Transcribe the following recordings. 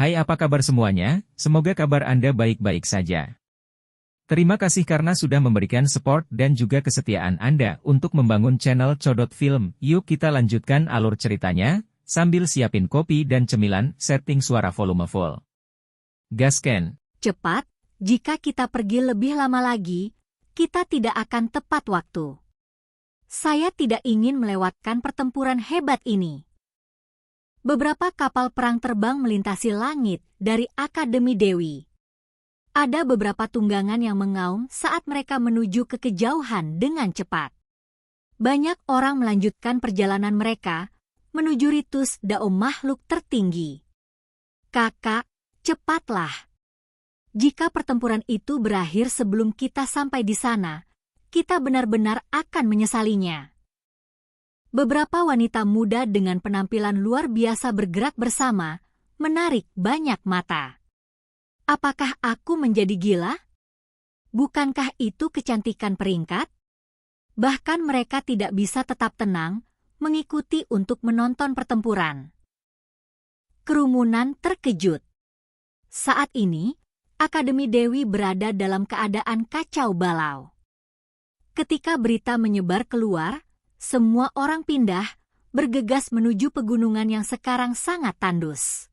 Hai, apa kabar semuanya? Semoga kabar Anda baik-baik saja. Terima kasih karena sudah memberikan support dan juga kesetiaan Anda untuk membangun channel Codot Film. Yuk kita lanjutkan alur ceritanya, sambil siapin kopi dan cemilan, setting suara volume full. Gasken. Cepat, jika kita pergi lebih lama lagi, kita tidak akan tepat waktu. Saya tidak ingin melewatkan pertempuran hebat ini. Beberapa kapal perang terbang melintasi langit dari Akademi Dewi. Ada beberapa tunggangan yang mengaum saat mereka menuju ke kejauhan dengan cepat. Banyak orang melanjutkan perjalanan mereka menuju Ritus Dao makhluk tertinggi. Kakak, cepatlah. Jika pertempuran itu berakhir sebelum kita sampai di sana, kita benar-benar akan menyesalinya. Beberapa wanita muda dengan penampilan luar biasa bergerak bersama, menarik banyak mata. Apakah aku menjadi gila? Bukankah itu kecantikan peringkat? Bahkan mereka tidak bisa tetap tenang, mengikuti untuk menonton pertempuran. Kerumunan terkejut. Saat ini, Akademi Dewi berada dalam keadaan kacau balau. Ketika berita menyebar keluar, semua orang pindah, bergegas menuju pegunungan yang sekarang sangat tandus.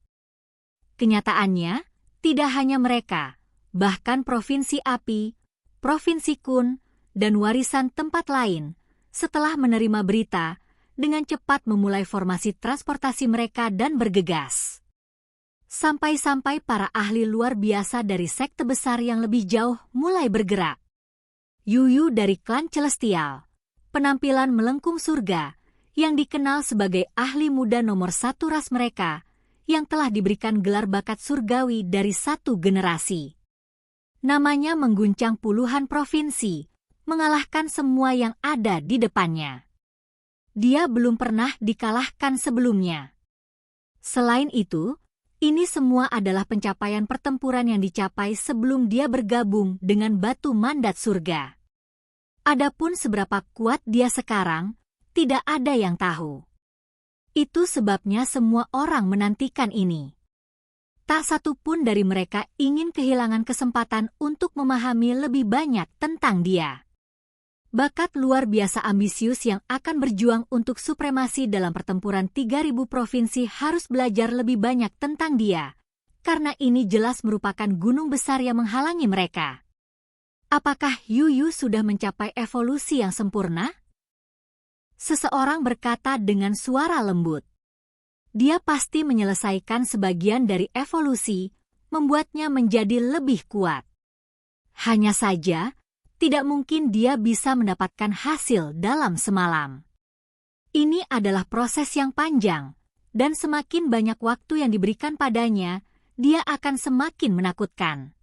Kenyataannya, tidak hanya mereka, bahkan Provinsi Api, Provinsi Kun, dan warisan tempat lain, setelah menerima berita, dengan cepat memulai formasi transportasi mereka dan bergegas. Sampai-sampai para ahli luar biasa dari sekte besar yang lebih jauh mulai bergerak. Yuyu dari klan Celestial, penampilan melengkung surga, yang dikenal sebagai ahli muda nomor 1 ras mereka, yang telah diberikan gelar bakat surgawi dari 1 generasi. Namanya mengguncang puluhan provinsi, mengalahkan semua yang ada di depannya. Dia belum pernah dikalahkan sebelumnya. Selain itu, ini semua adalah pencapaian pertempuran yang dicapai sebelum dia bergabung dengan batu mandat surga. Adapun seberapa kuat dia sekarang, tidak ada yang tahu. Itu sebabnya semua orang menantikan ini. Tak satu pun dari mereka ingin kehilangan kesempatan untuk memahami lebih banyak tentang dia. Bakat luar biasa ambisius yang akan berjuang untuk supremasi dalam pertempuran 3.000 provinsi harus belajar lebih banyak tentang dia, karena ini jelas merupakan gunung besar yang menghalangi mereka. Apakah Yuyu sudah mencapai evolusi yang sempurna? Seseorang berkata dengan suara lembut. Dia pasti menyelesaikan sebagian dari evolusi, membuatnya menjadi lebih kuat. Hanya saja, tidak mungkin dia bisa mendapatkan hasil dalam semalam. Ini adalah proses yang panjang, dan semakin banyak waktu yang diberikan padanya, dia akan semakin menakutkan.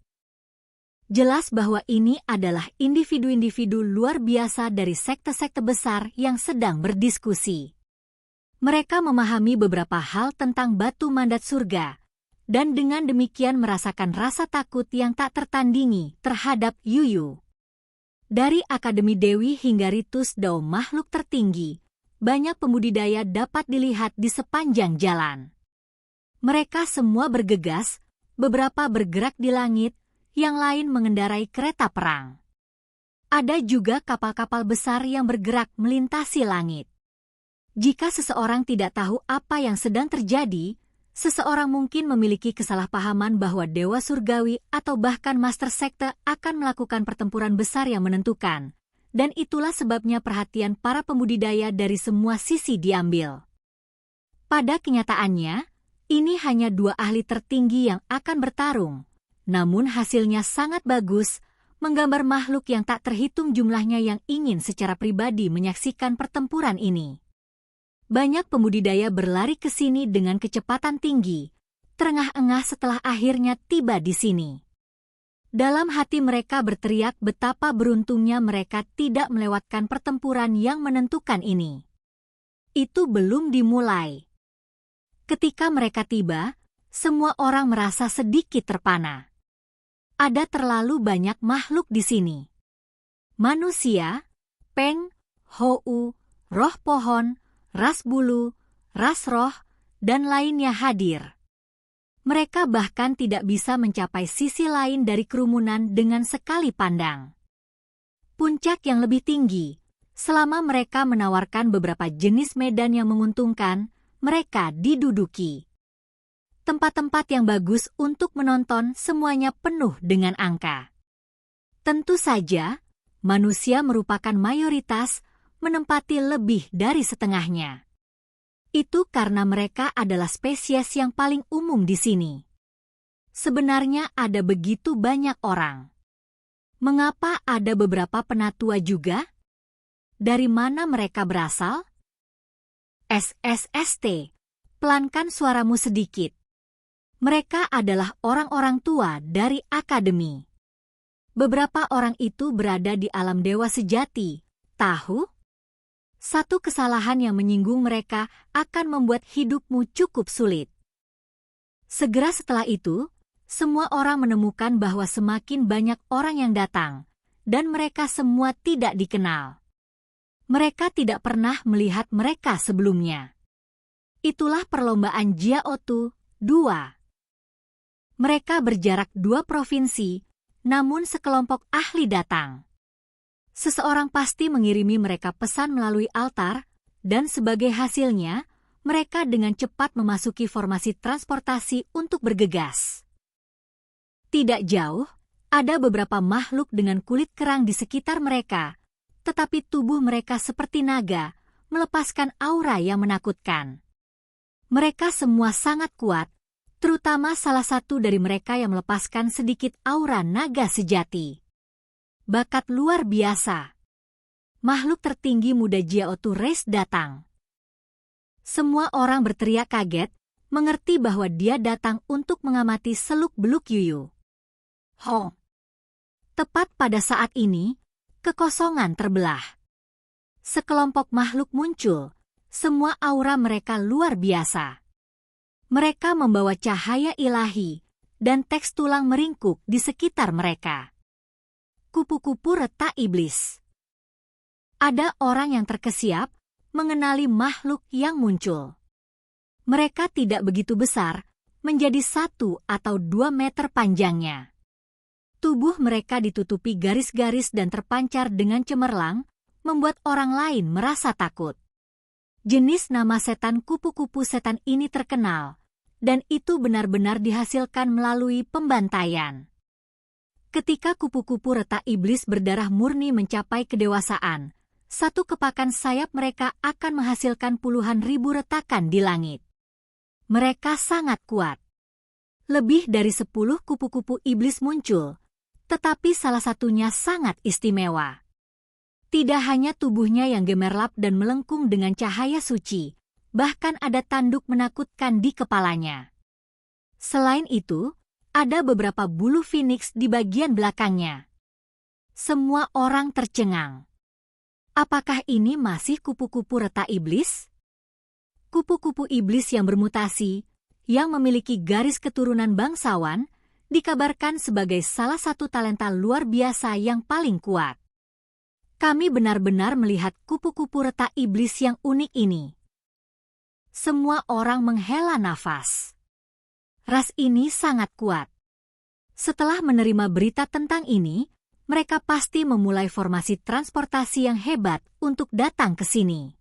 Jelas bahwa ini adalah individu-individu luar biasa dari sekte-sekte besar yang sedang berdiskusi. Mereka memahami beberapa hal tentang batu mandat surga, dan dengan demikian merasakan rasa takut yang tak tertandingi terhadap Yuyu. Dari Akademi Dewi hingga Ritus Dao makhluk tertinggi, banyak pembudidaya dapat dilihat di sepanjang jalan. Mereka semua bergegas, beberapa bergerak di langit, yang lain mengendarai kereta perang. Ada juga kapal-kapal besar yang bergerak melintasi langit. Jika seseorang tidak tahu apa yang sedang terjadi, seseorang mungkin memiliki kesalahpahaman bahwa Dewa Surgawi atau bahkan Master Sekte akan melakukan pertempuran besar yang menentukan, dan itulah sebabnya perhatian para pembudidaya dari semua sisi diambil. Pada kenyataannya, ini hanya 2 ahli tertinggi yang akan bertarung, namun hasilnya sangat bagus, menggambar makhluk yang tak terhitung jumlahnya yang ingin secara pribadi menyaksikan pertempuran ini. Banyak pembudidaya berlari ke sini dengan kecepatan tinggi, terengah-engah setelah akhirnya tiba di sini. Dalam hati mereka berteriak betapa beruntungnya mereka tidak melewatkan pertempuran yang menentukan ini. Itu belum dimulai. Ketika mereka tiba, semua orang merasa sedikit terpana. Ada terlalu banyak makhluk di sini. Manusia, peng, hou, roh pohon, ras bulu, ras roh, dan lainnya hadir. Mereka bahkan tidak bisa mencapai sisi lain dari kerumunan dengan sekali pandang. Puncak yang lebih tinggi, selama mereka menawarkan beberapa jenis medan yang menguntungkan, mereka diduduki. Tempat-tempat yang bagus untuk menonton semuanya penuh dengan angka. Tentu saja, manusia merupakan mayoritas, menempati lebih dari setengahnya. Itu karena mereka adalah spesies yang paling umum di sini. Sebenarnya ada begitu banyak orang. Mengapa ada beberapa penatua juga? Dari mana mereka berasal? SSST, pelankan suaramu sedikit. Mereka adalah orang-orang tua dari akademi. Beberapa orang itu berada di alam dewa sejati, tahu? Satu kesalahan yang menyinggung mereka akan membuat hidupmu cukup sulit. Segera setelah itu, semua orang menemukan bahwa semakin banyak orang yang datang, dan mereka semua tidak dikenal. Mereka tidak pernah melihat mereka sebelumnya. Itulah perlombaan Jiaotu 2. Mereka berjarak 2 provinsi, namun sekelompok ahli datang. Seseorang pasti mengirimi mereka pesan melalui altar, dan sebagai hasilnya, mereka dengan cepat memasuki formasi transportasi untuk bergegas. Tidak jauh, ada beberapa makhluk dengan kulit kerang di sekitar mereka, tetapi tubuh mereka seperti naga, melepaskan aura yang menakutkan. Mereka semua sangat kuat, terutama salah satu dari mereka yang melepaskan sedikit aura naga sejati. Bakat luar biasa. Makhluk tertinggi muda Jiaotu Race datang. Semua orang berteriak kaget, mengerti bahwa dia datang untuk mengamati seluk-beluk Yuyu. Ho! Tepat pada saat ini, kekosongan terbelah. Sekelompok makhluk muncul, semua aura mereka luar biasa. Mereka membawa cahaya ilahi, dan teks tulang meringkuk di sekitar mereka. Kupu-kupu retak iblis. Ada orang yang terkesiap mengenali makhluk yang muncul. Mereka tidak begitu besar, menjadi 1 atau 2 meter panjangnya. Tubuh mereka ditutupi garis-garis dan terpancar dengan cemerlang, membuat orang lain merasa takut. Jenis nama setan kupu-kupu setan ini terkenal, dan itu benar-benar dihasilkan melalui pembantaian. Ketika kupu-kupu retak iblis berdarah murni mencapai kedewasaan, satu kepakan sayap mereka akan menghasilkan puluhan ribu retakan di langit. Mereka sangat kuat. Lebih dari 10 kupu-kupu iblis muncul, tetapi salah satunya sangat istimewa. Tidak hanya tubuhnya yang gemerlap dan melengkung dengan cahaya suci, bahkan ada tanduk menakutkan di kepalanya. Selain itu, ada beberapa bulu phoenix di bagian belakangnya. Semua orang tercengang. Apakah ini masih kupu-kupu retak iblis? Kupu-kupu iblis yang bermutasi, yang memiliki garis keturunan bangsawan, dikabarkan sebagai salah satu talenta luar biasa yang paling kuat. Kami benar-benar melihat kupu-kupu retak iblis yang unik ini. Semua orang menghela nafas. Ras ini sangat kuat. Setelah menerima berita tentang ini, mereka pasti memulai formasi transportasi yang hebat untuk datang ke sini.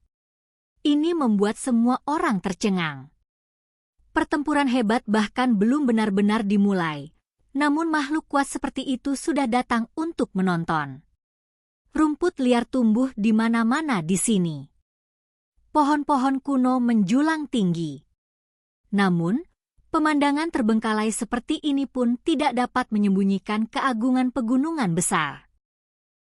Ini membuat semua orang tercengang. Pertempuran hebat bahkan belum benar-benar dimulai, namun makhluk kuat seperti itu sudah datang untuk menonton. Rumput liar tumbuh di mana-mana di sini. Pohon-pohon kuno menjulang tinggi. Namun, pemandangan terbengkalai seperti ini pun tidak dapat menyembunyikan keagungan pegunungan besar.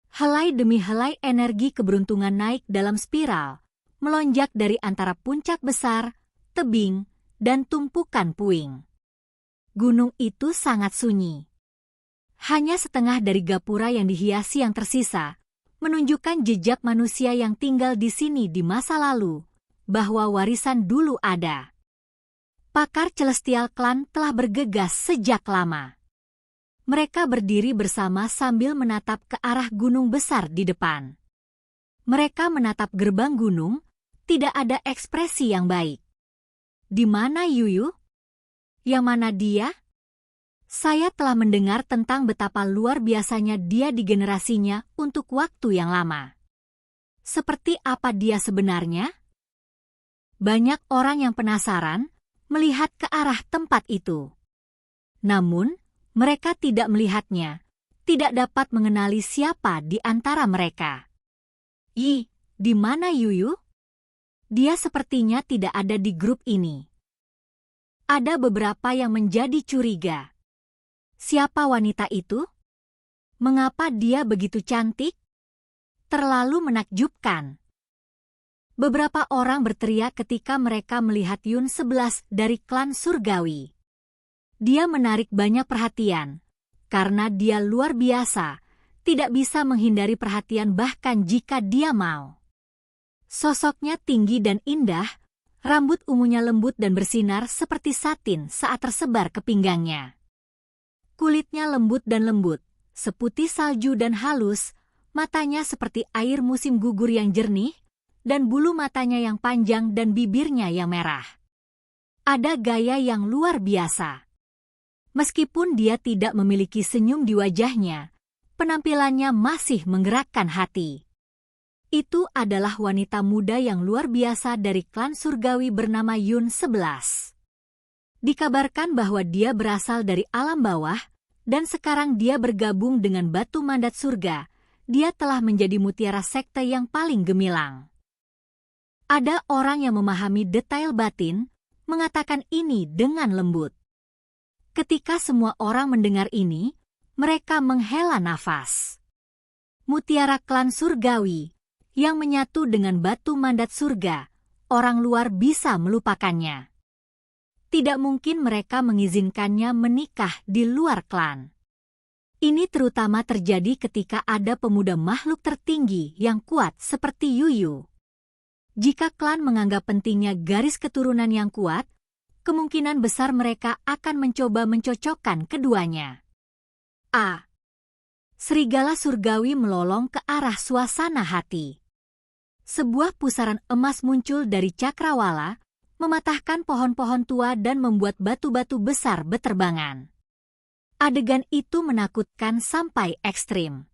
Helai demi helai energi keberuntungan naik dalam spiral, melonjak dari antara puncak besar, tebing, dan tumpukan puing. Gunung itu sangat sunyi. Hanya setengah dari gapura yang dihiasi yang tersisa, menunjukkan jejak manusia yang tinggal di sini di masa lalu, bahwa warisan dulu ada. Pakar Celestial Clan telah bergegas sejak lama. Mereka berdiri bersama sambil menatap ke arah gunung besar di depan. Mereka menatap gerbang gunung, tidak ada ekspresi yang baik. Di mana Yuyu? Yang mana dia? Saya telah mendengar tentang betapa luar biasanya dia di generasinya untuk waktu yang lama. Seperti apa dia sebenarnya? Banyak orang yang penasaran melihat ke arah tempat itu. Namun, mereka tidak melihatnya, tidak dapat mengenali siapa di antara mereka. Di mana Yuyu? Dia sepertinya tidak ada di grup ini. Ada beberapa yang menjadi curiga. Siapa wanita itu? Mengapa dia begitu cantik? Terlalu menakjubkan. Beberapa orang berteriak ketika mereka melihat Yun 11 dari klan surgawi. Dia menarik banyak perhatian, karena dia luar biasa, tidak bisa menghindari perhatian bahkan jika dia mau. Sosoknya tinggi dan indah, rambut ungunya lembut dan bersinar seperti satin saat tersebar ke pinggangnya. Kulitnya lembut dan lembut, seputih salju dan halus, matanya seperti air musim gugur yang jernih, dan bulu matanya yang panjang dan bibirnya yang merah. Ada gaya yang luar biasa. Meskipun dia tidak memiliki senyum di wajahnya, penampilannya masih menggerakkan hati. Itu adalah wanita muda yang luar biasa dari klan surgawi bernama Yun 11. Dikabarkan bahwa dia berasal dari alam bawah, dan sekarang dia bergabung dengan batu mandat surga. Dia telah menjadi mutiara sekte yang paling gemilang. Ada orang yang memahami detail batin, mengatakan ini dengan lembut. Ketika semua orang mendengar ini, mereka menghela nafas. Mutiara klan surgawi, yang menyatu dengan batu mandat surga, orang luar bisa melupakannya. Tidak mungkin mereka mengizinkannya menikah di luar klan. Ini terutama terjadi ketika ada pemuda makhluk tertinggi yang kuat seperti Yuyu. Jika klan menganggap pentingnya garis keturunan yang kuat, kemungkinan besar mereka akan mencoba mencocokkan keduanya. Serigala surgawi melolong ke arah suasana hati. Sebuah pusaran emas muncul dari cakrawala, mematahkan pohon-pohon tua dan membuat batu-batu besar beterbangan. Adegan itu menakutkan sampai ekstrim.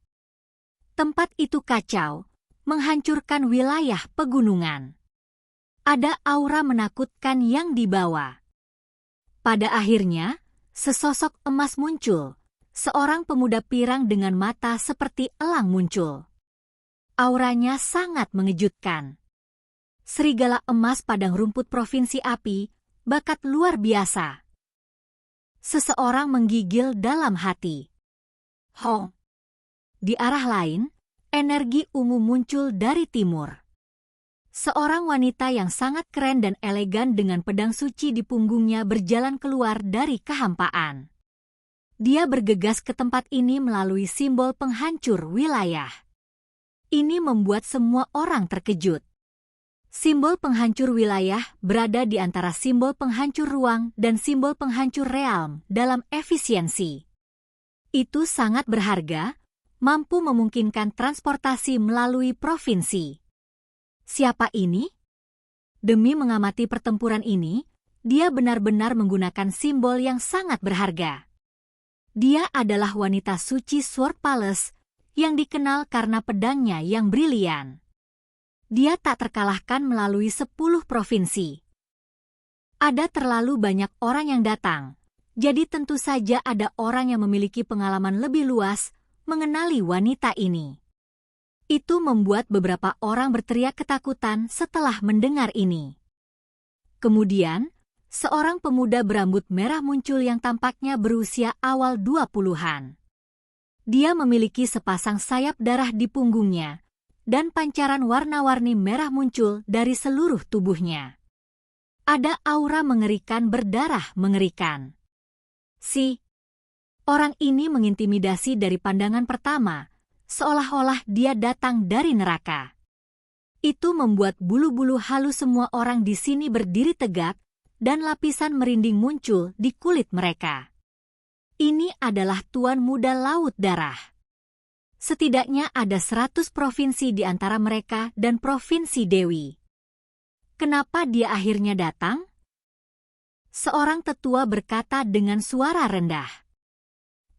Tempat itu kacau, menghancurkan wilayah pegunungan. Ada aura menakutkan yang dibawa. Pada akhirnya, sesosok emas muncul, seorang pemuda pirang dengan mata seperti elang muncul. Auranya sangat mengejutkan. Serigala emas padang rumput provinsi api, bakat luar biasa. Seseorang menggigil dalam hati. Di arah lain, energi ungu muncul dari timur. Seorang wanita yang sangat keren dan elegan dengan pedang suci di punggungnya berjalan keluar dari kehampaan. Dia bergegas ke tempat ini melalui simbol penghancur wilayah. Ini membuat semua orang terkejut. Simbol penghancur wilayah berada di antara simbol penghancur ruang dan simbol penghancur realm dalam efisiensi. Itu sangat berharga, mampu memungkinkan transportasi melalui provinsi. Siapa ini? Demi mengamati pertempuran ini, dia benar-benar menggunakan simbol yang sangat berharga. Dia adalah wanita suci Sword Palace yang dikenal karena pedangnya yang brilian. Dia tak terkalahkan melalui 10 provinsi. Ada terlalu banyak orang yang datang, jadi tentu saja ada orang yang memiliki pengalaman lebih luas mengenali wanita ini. Itu membuat beberapa orang berteriak ketakutan setelah mendengar ini. Kemudian, seorang pemuda berambut merah muncul yang tampaknya berusia awal 20-an. Dia memiliki sepasang sayap darah di punggungnya, dan pancaran warna-warni merah muncul dari seluruh tubuhnya. Ada aura mengerikan berdarah mengerikan. Orang ini mengintimidasi dari pandangan pertama, seolah-olah dia datang dari neraka. Itu membuat bulu-bulu halus semua orang di sini berdiri tegak, dan lapisan merinding muncul di kulit mereka. Ini adalah Tuan Muda Laut Darah. Setidaknya ada 100 provinsi di antara mereka dan Provinsi Dewi. Kenapa dia akhirnya datang? Seorang tetua berkata dengan suara rendah.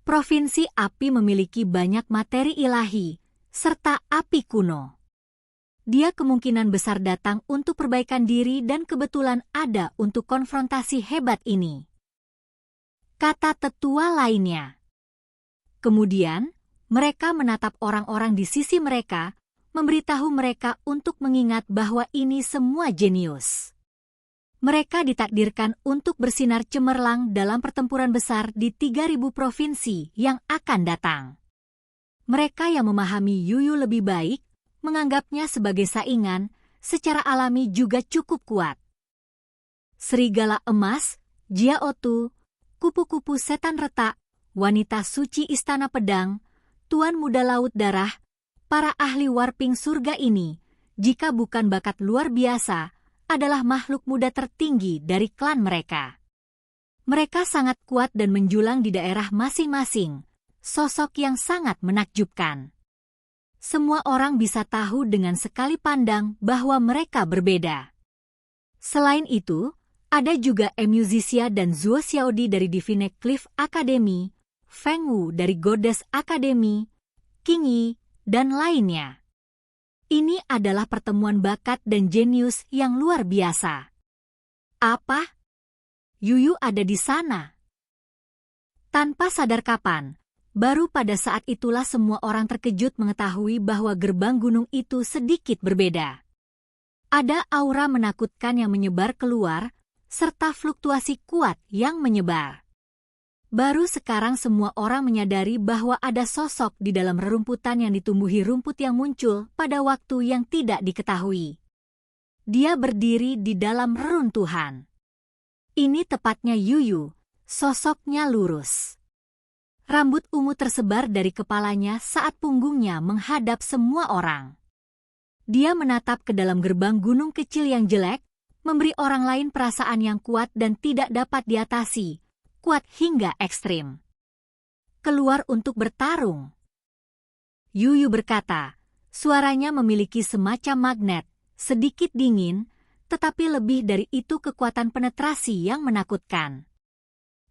Provinsi api memiliki banyak materi ilahi, serta api kuno. Dia kemungkinan besar datang untuk perbaikan diri dan kebetulan ada untuk konfrontasi hebat ini. Kata tetua lainnya. Kemudian, mereka menatap orang-orang di sisi mereka, memberitahu mereka untuk mengingat bahwa ini semua jenius. Mereka ditakdirkan untuk bersinar cemerlang dalam pertempuran besar di 3.000 provinsi yang akan datang. Mereka yang memahami Yuyu lebih baik, menganggapnya sebagai saingan, secara alami juga cukup kuat. Serigala emas, Jia Otu, kupu-kupu setan retak, wanita suci istana pedang, tuan muda laut darah, para ahli warping surga ini, jika bukan bakat luar biasa, adalah makhluk muda tertinggi dari klan mereka. Mereka sangat kuat dan menjulang di daerah masing-masing, sosok yang sangat menakjubkan. Semua orang bisa tahu dengan sekali pandang bahwa mereka berbeda. Selain itu, ada juga Emuzisia dan Zuo Xiaodi dari Divine Cliff Academy, Feng Wu dari Goddess Academy, King Yi, dan lainnya. Ini adalah pertemuan bakat dan jenius yang luar biasa. Apa? Yuyu ada di sana. Tanpa sadar kapan, baru pada saat itulah semua orang terkejut mengetahui bahwa gerbang gunung itu sedikit berbeda. Ada aura menakutkan yang menyebar keluar, serta fluktuasi kuat yang menyebar. Baru sekarang semua orang menyadari bahwa ada sosok di dalam rerumputan yang ditumbuhi rumput yang muncul pada waktu yang tidak diketahui. Dia berdiri di dalam reruntuhan. Ini tepatnya Yuyu, sosoknya lurus. Rambut ungu tersebar dari kepalanya saat punggungnya menghadap semua orang. Dia menatap ke dalam gerbang gunung kecil yang jelek, memberi orang lain perasaan yang kuat dan tidak dapat diatasi, kuat hingga ekstrim. Keluar untuk bertarung. Yuyu berkata, suaranya memiliki semacam magnet, sedikit dingin, tetapi lebih dari itu kekuatan penetrasi yang menakutkan.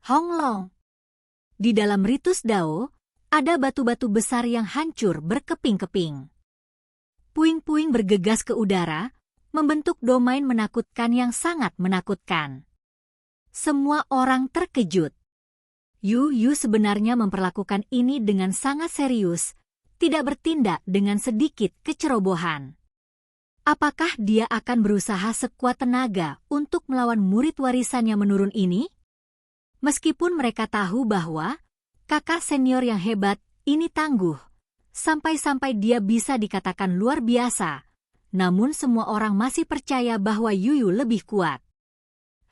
Honglong. Di dalam ritus Dao, ada batu-batu besar yang hancur berkeping-keping. Puing-puing bergegas ke udara, membentuk domain menakutkan yang sangat menakutkan. Semua orang terkejut. Yuyu sebenarnya memperlakukan ini dengan sangat serius, tidak bertindak dengan sedikit kecerobohan. Apakah dia akan berusaha sekuat tenaga untuk melawan murid warisan yang menurun ini? Meskipun mereka tahu bahwa kakak senior yang hebat ini tangguh, sampai-sampai dia bisa dikatakan luar biasa, namun semua orang masih percaya bahwa Yuyu lebih kuat.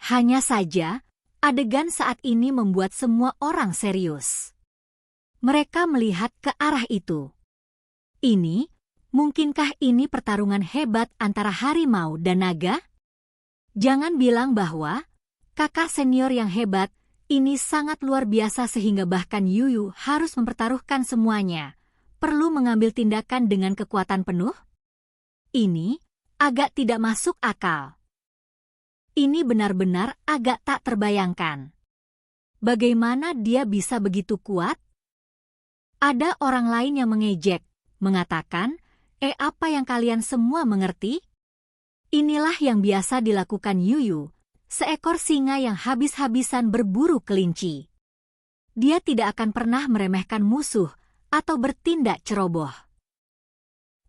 Hanya saja, adegan saat ini membuat semua orang serius. Mereka melihat ke arah itu. Mungkinkah ini pertarungan hebat antara harimau dan naga? Jangan bilang bahwa kakak senior yang hebat ini sangat luar biasa sehingga bahkan Yuyu harus mempertaruhkan semuanya, perlu mengambil tindakan dengan kekuatan penuh? Ini agak tidak masuk akal. Ini benar-benar agak tak terbayangkan. Bagaimana dia bisa begitu kuat? Ada orang lain yang mengejek, mengatakan, apa yang kalian semua mengerti? Inilah yang biasa dilakukan Yuyu, seekor singa yang habis-habisan berburu kelinci. Dia tidak akan pernah meremehkan musuh atau bertindak ceroboh.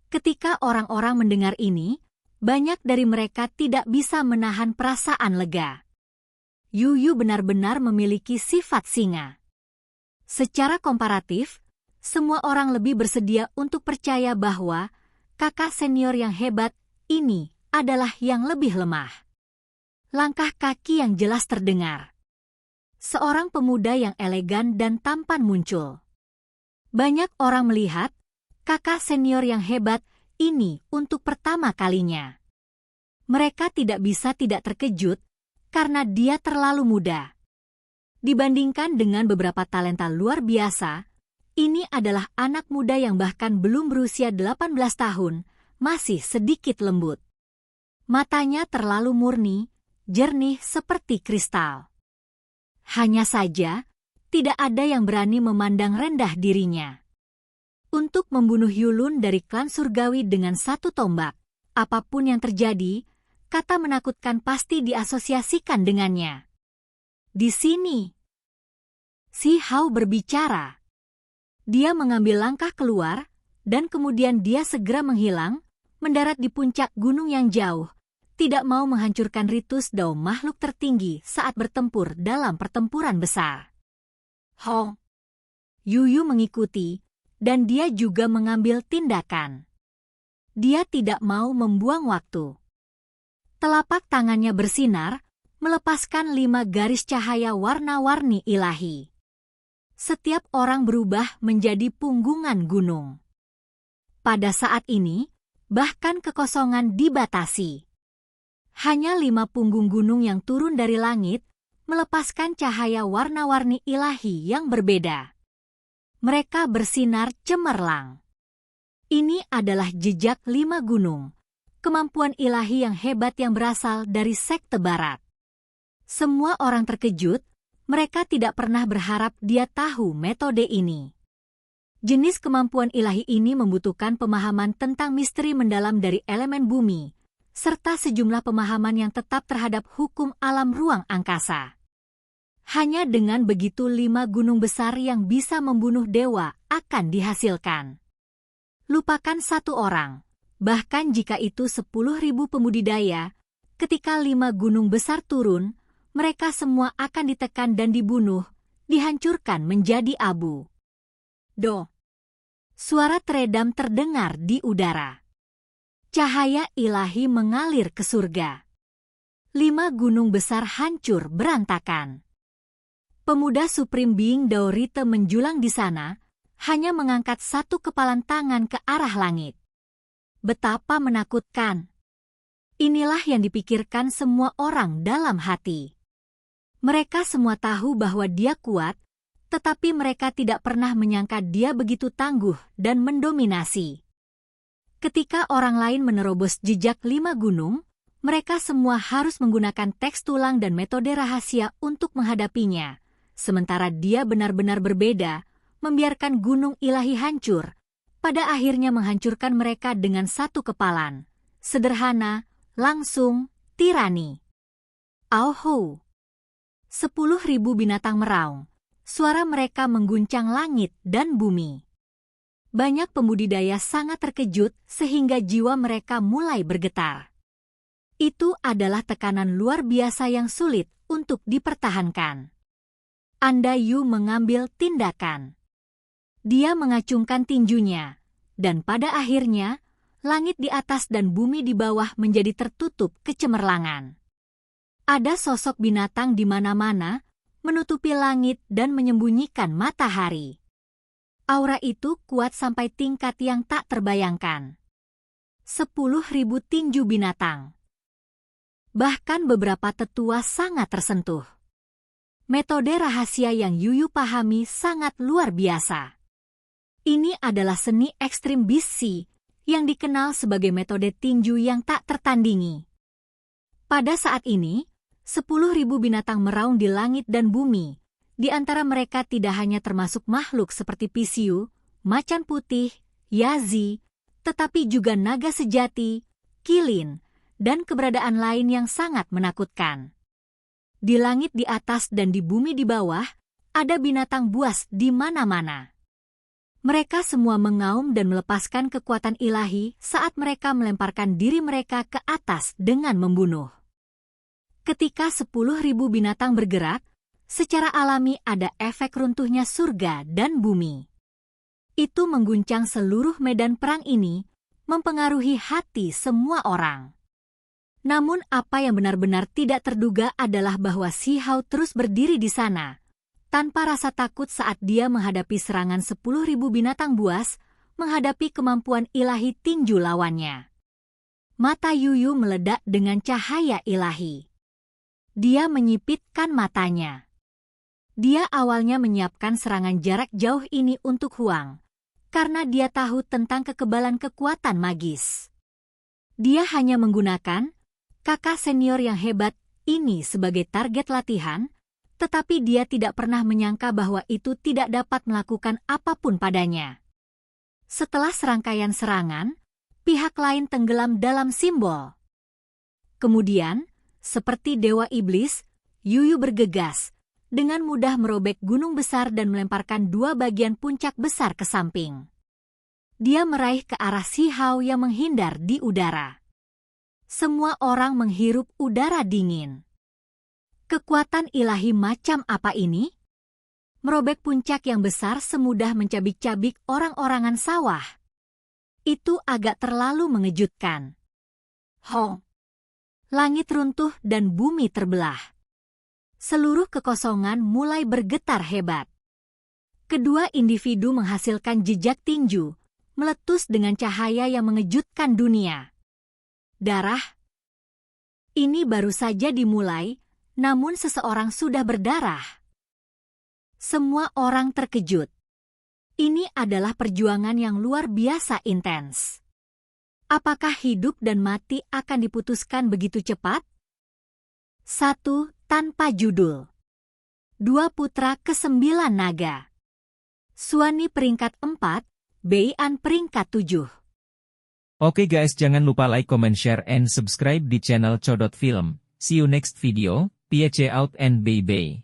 Ketika orang-orang mendengar ini, banyak dari mereka tidak bisa menahan perasaan lega. Yuyu benar-benar memiliki sifat singa. Secara komparatif, semua orang lebih bersedia untuk percaya bahwa kakak senior yang hebat ini adalah yang lebih lemah. Langkah kaki yang jelas terdengar. Seorang pemuda yang elegan dan tampan muncul. Banyak orang melihat kakak senior yang hebat ini untuk pertama kalinya. Mereka tidak bisa tidak terkejut karena dia terlalu muda. Dibandingkan dengan beberapa talenta luar biasa, ini adalah anak muda yang bahkan belum berusia 18 tahun, masih sedikit lembut. Matanya terlalu murni, jernih seperti kristal. Hanya saja, tidak ada yang berani memandang rendah dirinya. Untuk membunuh Yulun dari klan surgawi dengan satu tombak, apapun yang terjadi, kata menakutkan pasti diasosiasikan dengannya. Di sini, Si Hao berbicara. Dia mengambil langkah keluar, dan kemudian dia segera menghilang, mendarat di puncak gunung yang jauh, tidak mau menghancurkan ritus Dao makhluk tertinggi saat bertempur dalam pertempuran besar. Hong. Yuyu mengikuti, dan dia juga mengambil tindakan. Dia tidak mau membuang waktu. Telapak tangannya bersinar, melepaskan 5 garis cahaya warna-warni ilahi. Setiap orang berubah menjadi punggungan gunung. Pada saat ini, bahkan kekosongan dibatasi. Hanya 5 punggung gunung yang turun dari langit, melepaskan cahaya warna-warni ilahi yang berbeda. Mereka bersinar cemerlang. Ini adalah jejak 5 gunung, kemampuan ilahi yang hebat yang berasal dari sekte barat. Semua orang terkejut, mereka tidak pernah berharap dia tahu metode ini. Jenis kemampuan ilahi ini membutuhkan pemahaman tentang misteri mendalam dari elemen bumi, serta sejumlah pemahaman yang tetap terhadap hukum alam ruang angkasa. Hanya dengan begitu 5 gunung besar yang bisa membunuh dewa akan dihasilkan. Lupakan satu orang, bahkan jika itu 10.000 pembudidaya, ketika 5 gunung besar turun, mereka semua akan ditekan dan dibunuh, dihancurkan menjadi abu. Do. Suara teredam terdengar di udara. Cahaya ilahi mengalir ke surga. 5 gunung besar hancur berantakan. Pemuda Supreme Being Daorite menjulang di sana, hanya mengangkat satu kepalan tangan ke arah langit. Betapa menakutkan. Inilah yang dipikirkan semua orang dalam hati. Mereka semua tahu bahwa dia kuat, tetapi mereka tidak pernah menyangka dia begitu tangguh dan mendominasi. Ketika orang lain menerobos jejak 5 gunung, mereka semua harus menggunakan teks tulang dan metode rahasia untuk menghadapinya. Sementara dia benar-benar berbeda, membiarkan gunung ilahi hancur, pada akhirnya menghancurkan mereka dengan satu kepalan. Sederhana, langsung, tirani. Auho. 10.000 binatang meraung. Suara mereka mengguncang langit dan bumi. Banyak pembudidaya sangat terkejut sehingga jiwa mereka mulai bergetar. Itu adalah tekanan luar biasa yang sulit untuk dipertahankan. Anda Yu mengambil tindakan. Dia mengacungkan tinjunya, dan pada akhirnya, langit di atas dan bumi di bawah menjadi tertutup kecemerlangan. Ada sosok binatang di mana-mana, menutupi langit dan menyembunyikan matahari. Aura itu kuat sampai tingkat yang tak terbayangkan. 10.000 tinju binatang. Bahkan beberapa tetua sangat tersentuh. Metode rahasia yang Yuyu pahami sangat luar biasa. Ini adalah seni ekstrim bisi yang dikenal sebagai metode tinju yang tak tertandingi. Pada saat ini, 10.000 binatang meraung di langit dan bumi. Di antara mereka tidak hanya termasuk makhluk seperti Pisiu, macan putih, Yazi, tetapi juga naga sejati, kilin, dan keberadaan lain yang sangat menakutkan. Di langit di atas dan di bumi di bawah, ada binatang buas di mana-mana. Mereka semua mengaum dan melepaskan kekuatan ilahi saat mereka melemparkan diri mereka ke atas dengan membunuh. Ketika 10.000 binatang bergerak, secara alami ada efek runtuhnya surga dan bumi. Itu mengguncang seluruh medan perang ini, mempengaruhi hati semua orang. Namun apa yang benar-benar tidak terduga adalah bahwa Si Hao terus berdiri di sana, tanpa rasa takut saat dia menghadapi serangan 10.000 binatang buas, menghadapi kemampuan ilahi tinju lawannya. Mata Yuyu meledak dengan cahaya ilahi. Dia menyipitkan matanya. Dia awalnya menyiapkan serangan jarak jauh ini untuk Huang, karena dia tahu tentang kekebalan kekuatan magis. Dia hanya menggunakan kakak senior yang hebat ini sebagai target latihan, tetapi dia tidak pernah menyangka bahwa itu tidak dapat melakukan apapun padanya. Setelah serangkaian serangan, pihak lain tenggelam dalam simbol. Kemudian, seperti dewa iblis, Yuyu bergegas, dengan mudah merobek gunung besar dan melemparkan dua bagian puncak besar ke samping. Dia meraih ke arah Si Hao yang menghindar di udara. Semua orang menghirup udara dingin. Kekuatan ilahi macam apa ini? Merobek puncak yang besar semudah mencabik-cabik orang-orangan sawah. Itu agak terlalu mengejutkan. Hong! Langit runtuh dan bumi terbelah. Seluruh kekosongan mulai bergetar hebat. Kedua individu menghasilkan jejak tinju, meletus dengan cahaya yang mengejutkan dunia. Darah? Ini baru saja dimulai, namun seseorang sudah berdarah. Semua orang terkejut. Ini adalah perjuangan yang luar biasa intens. Apakah hidup dan mati akan diputuskan begitu cepat? 1. Tanpa judul. 2 putra ke-9 naga. Suani peringkat 4, Beian peringkat 7. Oke guys, jangan lupa like, comment, share, and subscribe di channel Codot Film. See you next video. Peace out and bye-bye.